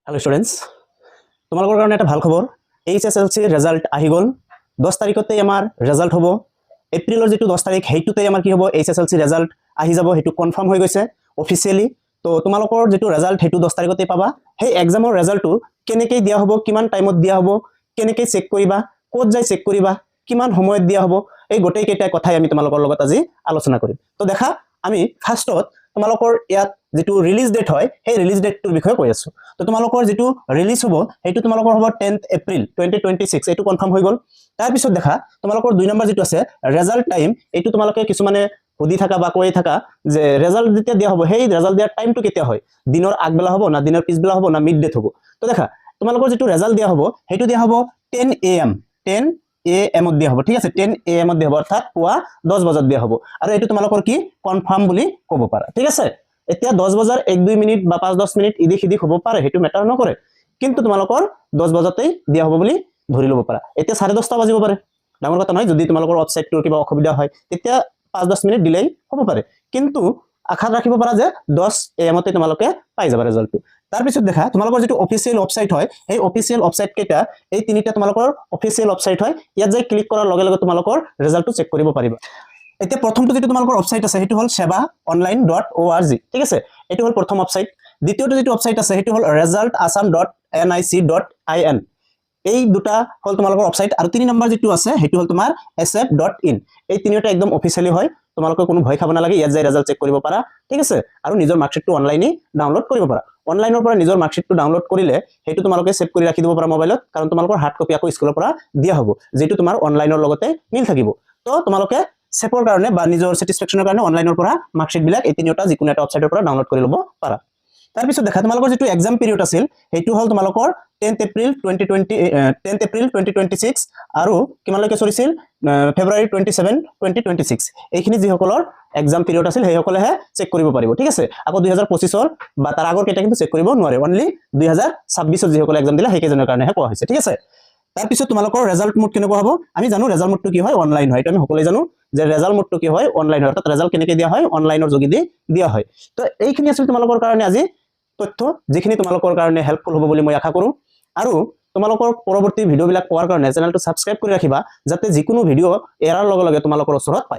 Hello students, তোমালোকৰ কাৰণে এটা ভাল খবৰ। এইচএসএলসি ৰেজাল্ট আহি গ'ল। 10 তাৰিখতেই আমাৰ ৰেজাল্ট হ'ব। এপ্ৰিলৰ যেটো 10 তাৰিখ হেইটোতেই আমাৰ কি হ'ব, এইচএসএলসি ৰেজাল্ট আহি যাব। হেইটো কনফাৰ্ম হৈ গৈছে অফিচিয়ালি। তো তোমালোকৰ যেটো ৰেজাল্ট হেইটো 10 তাৰিখতেই পাবা। হেই এক্সামৰ রেজাল্টটো কেনেকৈ দিয়া হ'ব, কিমান টাইমত দিয়া হ'ব, কেনেকৈ চেক কৰিবা, ক'ত যাই চেক কৰিবা, কিমান সময়ত দিয়া হ'ব, এই গোটেই কেইটা কথাই আমি তোমালোকৰ লগত আজি আলোচনা কৰিম। তো দেখা, আমি ফাৰ্ষ্টত তোমালোকৰ ইয়াত যেটো ৰিলিজ ডেট হয় সেই ৰিলিজ ডেটটোৰ বিষয়ে কৈ আছো। তো তোমালোকৰ যেটো ৰিলিজ হ'ব হেইটো তোমালোকৰ হ'ব 10th এপ্ৰিল 2026, এইটো কনফাৰ্ম হৈ গ'ল। তাৰ পিছত দেখা তোমালোকৰ 2 নম্বৰ যেটো আছে রেজাল্ট টাইম, এইটো তোমালোকে কিছুমানে সুধি থাকা বা কৈ থাকা যে রেজাল্ট যেতিয়া দিয়া হ'ব সেই রেজাল্ট দিয়াৰ টাইমটো কেতিয়া হয়, দিনৰ আগবেলা হ'ব না দিনৰ পিছবেলা হ'ব না মিড ডে হ'ব। তো দেখা তোমালোকৰ যেটো রেজাল্ট দিয়া হ'ব হেইটো দিয়া হ'ব 10 AM 10 AM দিয়া হ'ব, ঠিক আছে। 10 AM দিয়া হ'ব, অৰ্থাৎ পুৱা 10 বজাত দিয়া হ'ব। আৰু এইটো তোমালোকৰ কি কনফাৰ্ম বুলি ক'ব পাৰা, ঠিক আছে। এতিয়া 10 বজাৰ 1-2 মিনিট বা 5-10 মিনিট ইদিক সিদিক হ'ব পাৰে, হেইটো মেটাৰ নকৰে, কিন্তু তোমালোকৰ 10 বজাতেই দিয়া হ'ব বুলি ধৰি ল'ব পাৰা। এতিয়া 10:30 বাজিব পাৰে, ডাঙৰ কথা নহয়। যদি তোমালোকৰ ওয়েবসাইটটোৰ কিবা অসুবিধা হয় তেতিয়া 5-10 মিনিট ডিলে হ'ব পাৰে, কিন্তু আশা ৰাখিব পাৰা যে 10 AM তে তোমালোকে পাই যাবা ৰেজাল্টটো। তাৰ পিছত দেখা তোমালোকৰ যেটো অফিচিয়েল ওয়েবসাইট হয় এই অফিচিয়েল ওয়েবসাইট কেইটা, এই তিনিটা তোমালোকৰ অফিচিয়েল ওয়েবসাইট হয়। ইয়াত যাই ক্লিক কৰাৰ লগে লগে তোমালোকৰ ৰেজাল্টটো চেক কৰিব পাৰিবা। এতিয়া প্ৰথমটো যেটো তোমালোকৰ ওয়েবসাইট আছে হেইটো হল sevaonline.org, ঠিক আছে। এটো হল প্ৰথম ওয়েবসাইট। দ্বিতীয়টো যেটো ওয়েবসাইট আছে হেইটো হল resultassam.nic.in, এই দুটা হল তোমালোকৰ ওয়েবসাইট। আৰু 3 নম্বৰ যেটো আছে হেইটো হল তোমাৰ sf.in। এই তিনিটা একদম অফিচিয়ালি হয়, তোমালোকে কোনো ভয় খাব নালাগে। ইয়াত যাই রেজাল্ট চেক কৰিব পাৰা, ঠিক আছে। আৰু নিজৰ মাৰ্কশিটটো অনলাইনে ডাউনলোড কৰিব পাৰা। অনলাইনৰ পৰা নিজৰ মাৰ্কশিটটো ডাউনলোড কৰিলে হেইটো তোমালোকে সেভ কৰি ৰাখি দিব পাৰা মোবাইলত, কাৰণ তোমালোকৰ হাৰ্ড কপি আকৌ স্কুলৰ পৰা দিয়া হ'ব, যেটো তোমাৰ অনলাইনৰ লগতে মিল থাকিব। তো তোমালোকে সেভৰ কাৰণে বা নিজৰ স্যাটিসফ্যাকশনৰ কাৰণে অনলাইনৰ পৰা মাৰ্কশিট বিলাক এই তিনিটা যিকোনো এটা ওয়েবসাইটৰ পৰা ডাউনলোড কৰি ল'ব পাৰা। তাৰ পিছত দেখা তোমালোকৰ যেটো এক্সাম পিৰিয়ড আছিল হেইটো হল তোমালোকৰ 10th এপ্ৰিল 2026 আৰু কিমানলৈকে চলিছিল ফেব্ৰুৱাৰী 27, 2026। এইখিনি যিসকলৰ এক্সাম পিৰিয়ড আছিল সেইসকলেহে চেক কৰিব পাৰিব, ঠিক আছে। আকৌ 2025 বা তাৰ আগৰ কেইটা কিন্তু চেক কৰিব নোৱাৰে, অনলি 2026 যিসকলে এক্সাম দিলে সেইকেইজনৰ কাৰণেহে কোৱা হৈছে, ঠিক আছে। তাৰ পিছত তোমালোকৰ ৰেজাল্ট মোড কেনেকুৱা হ'ব, আমি জানো ৰেজাল্ট মোডটো কি হয়, অনলাইন হয়। এটা আমি সকলোৱে জানো যে ৰেজাল্ট মোডটো কি হয়, অনলাইন হয়। অৰ্থাৎ ৰেজাল্ট কেনেকৈ দিয়া হয়, অনলাইনৰ যোগেদি দিয়া হয়। তো এইখিনি আছিল তোমালোকৰ কাৰণে আজি তথ্য, যিখিনি তোমালোকৰ কাৰণে হেল্পফুল হ'ব বুলি মই আশা কৰো। আৰু তোমালোকৰ পৰৱৰ্তী ভিডিওবিলাক পোৱাৰ কাৰণে চেনেলটো সাবস্ক্ৰাইব কৰি ৰাখিবা, যাতে যিকোনো ভিডিও এৰাৰ লগে লগে তোমালোকৰ ওচৰত পায়।